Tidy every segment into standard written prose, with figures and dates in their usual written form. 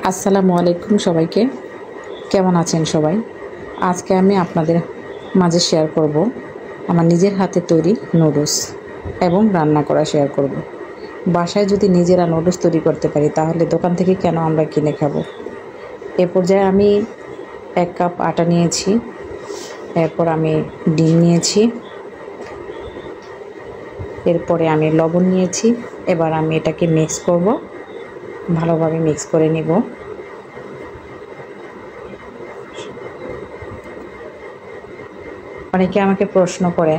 আসসালামু আলাইকুম সবাইকে। কেমন আছেন সবাই? আজকে আমি আপনাদের মাঝে শেয়ার করব আমার নিজের হাতে তৈরি নুডলস এবং রান্না করা শেয়ার করব। বাসায় যদি নিজেরা নুডলস তৈরি করতে পারি তাহলে দোকান থেকে কেন আমরা কিনে খাবো। এ পর্যায়ে আমি 1 কাপ আটা নিয়েছি, এরপর আমি ডিম নিয়েছি, এরপরে আমি লবণ নিয়েছি। এবার আমি এটাকে মিক্স করব, ভালোভাবে মিক্স করে নিব। অনেকে আমাকে প্রশ্ন করে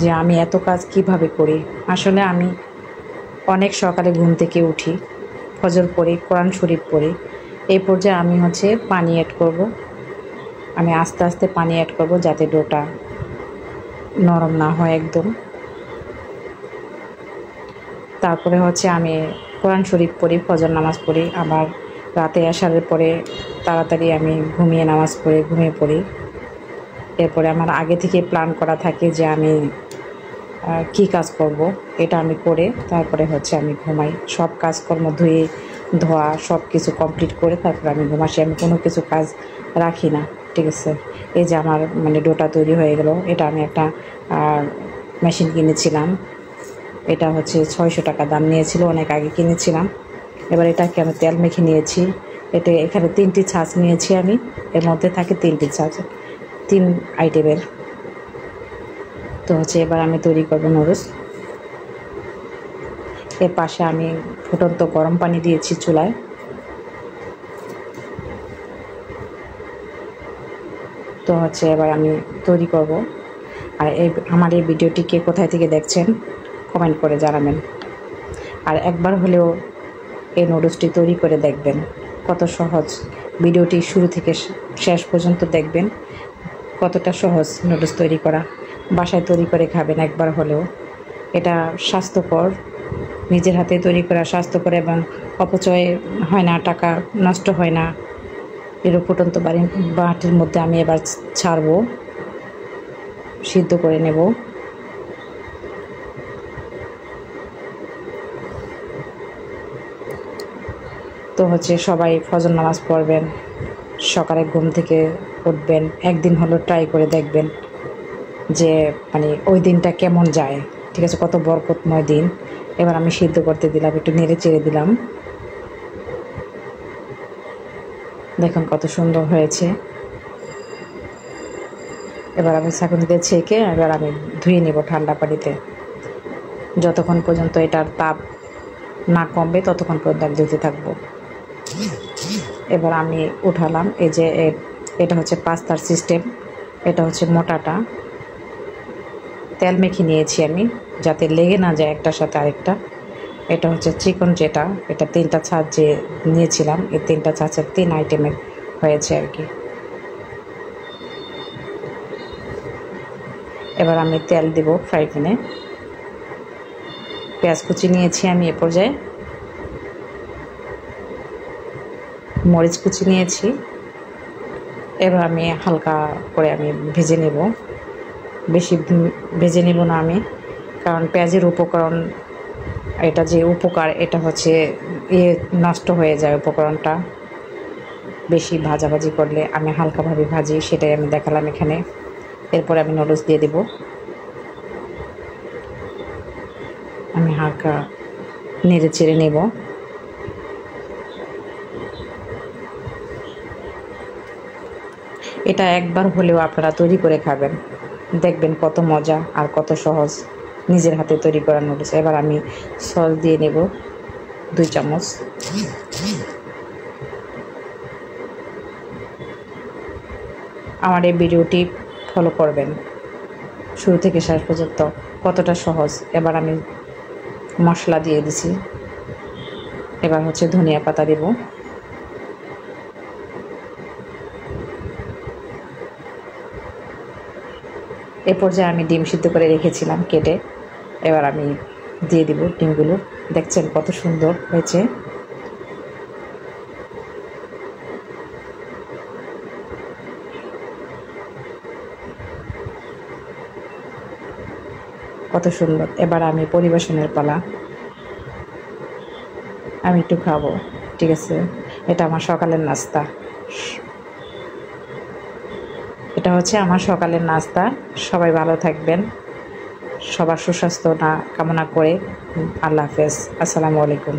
যে আমি এত কাজ কিভাবে করি। আসলে আমি অনেক সকালে ঘুম থেকে উঠি, ফজর পড়ি, কোরআন শরীফ পড়ি। এই পর্যায়ে আমি পানি অ্যাড করব। আমি আস্তে আস্তে পানি অ্যাড করব যাতে ডোটা নরম না হয় একদম। তারপরে আমি কোরআন শরীফ পড়ি, ফজর নামাজ পড়ি। আবার রাতে আসারের পরে তাড়াতাড়ি আমি ঘুমিয়ে পড়ি। এরপরে আমার আগে থেকে প্ল্যান করা থাকে যে আমি কী কাজ করব, এটা আমি করে তারপরে আমি ঘুমাই। সব কাজকর্ম ধোয়া সব কিছু কমপ্লিট করে তারপরে আমি ঘুমাসি। আমি কোনো কিছু কাজ রাখি না, ঠিক আছে। এই যে আমার ডোটা তৈরি হয়ে গেল। এটা আমি একটা মেশিন কিনেছিলাম। এটা 600 টাকা দাম নিয়েছিল, অনেক আগে কিনেছিলাম। এবার এটাকে আমি তেল মেখে নিয়েছি। এখানে 3টি ছাঁচ নিয়েছি আমি। এর মধ্যে থাকে 3টি ছাঁচ, 3 আইটেমের। তো এবার আমি তৈরি করব নুডলস। এর পাশে আমি ফুটন্ত গরম পানি দিয়েছি চুলায়। তো এবার আমি তৈরি করব। আর আমার এই ভিডিওটিকে কোথায় থেকে দেখছেন কমেন্ট করে জানাবেন। আর একবার হলেও এই নুডলসটি তৈরি করে দেখবেন, কত সহজ। ভিডিওটি শুরু থেকে শেষ পর্যন্ত দেখবেন, কতটা সহজ নুডলস তৈরি করা। বাসায় তৈরি করে খাবেন একবার হলেও। এটা স্বাস্থ্যকর, নিজের হাতে তৈরি করা স্বাস্থ্যকর এবং অপচয় হয় না, টাকা নষ্ট হয় না। এর ফুটন্ত বাটির মধ্যে আমি এবার ছাড়বো, সিদ্ধ করে নেব। তো সবাই ফজর নামাজ পড়বেন, সকালে ঘুম থেকে উঠবেন, একদিন হলো ট্রাই করে দেখবেন যে ওই দিনটা কেমন যায়, ঠিক আছে, কত বরকতময় দিন। এবার আমি সিদ্ধ করতে দিলাম, একটু নেড়ে চেড়ে দিলাম। দেখুন কত সুন্দর হয়েছে। এবার আমি ছাঁকুনিতে ছেঁকে এবার আমি ধুয়ে নেব ঠান্ডা পানিতে। যতক্ষণ পর্যন্ত এটার তাপ না কমবে ততক্ষণ পর্যন্ত আমি ধুতে থাকবো। এবার আমি উঠালাম। এই যে এটা পাস্তার সিস্টেম। এটা মোটাটা তেল মেখে নিয়েছি আমি, যাতে লেগে না যায় একটার সাথে আরেকটা। এটা চিকন যেটা, এটা 3টা ছাঁচ যে নিয়েছিলাম, এই 3টা ছাঁচের 3 আইটেমের হয়েছে আর কি। এবার আমি তেল দেব ফ্রাই প্যানে। পেঁয়াজ কুচি নিয়েছি আমি এ পর্যায়ে, মরিচ কুচি নিয়েছি। এবার আমি হালকা করে আমি ভেজে নেব, বেশি ভেজে নেব না আমি, কারণ পেঁয়াজের উপকরণ, এটা যে উপকার, এটা নষ্ট হয়ে যায় উপকরণটা বেশি ভাজাভাজি করলে। আমি হালকাভাবে ভাজি, সেটাই আমি দেখালাম এখানে। এরপরে আমি নুডলস দিয়ে দেব। আমি হালকা নেড়ে চেড়ে নেব। এটা একবার হলেও আপনারা তৈরি করে খাবেন, দেখবেন কত মজা আর কত সহজ নিজের হাতে তৈরি করা নুডলস। এবার আমি সস দিয়ে নেব 2 চামচ। আমার এই ভিডিওটি ফলো করবেন শুরু থেকে শেষ পর্যন্ত, কতটা সহজ। এবার আমি মশলা দিয়ে দিছি। এবার ধনিয়া পাতা দেব। এ পর্যায়ে আমি ডিম সিদ্ধ করে রেখেছিলাম কেটে। এবার আমি দিয়ে দিব ডিমগুলো। দেখছেন কত সুন্দর হয়েছে। কত সুন্দর। এবার আমি পরিবেশনের পালা। আমি একটু খাবো, ঠিক আছে। এটা আমার সকালের নাস্তা। এটা হচ্ছে আমার সকালের নাস্তা। সবাই ভালো থাকবেন, সবার সুস্বাস্থ্য কামনা করে আল্লাহ হাফেজ। আসসালামু আলাইকুম।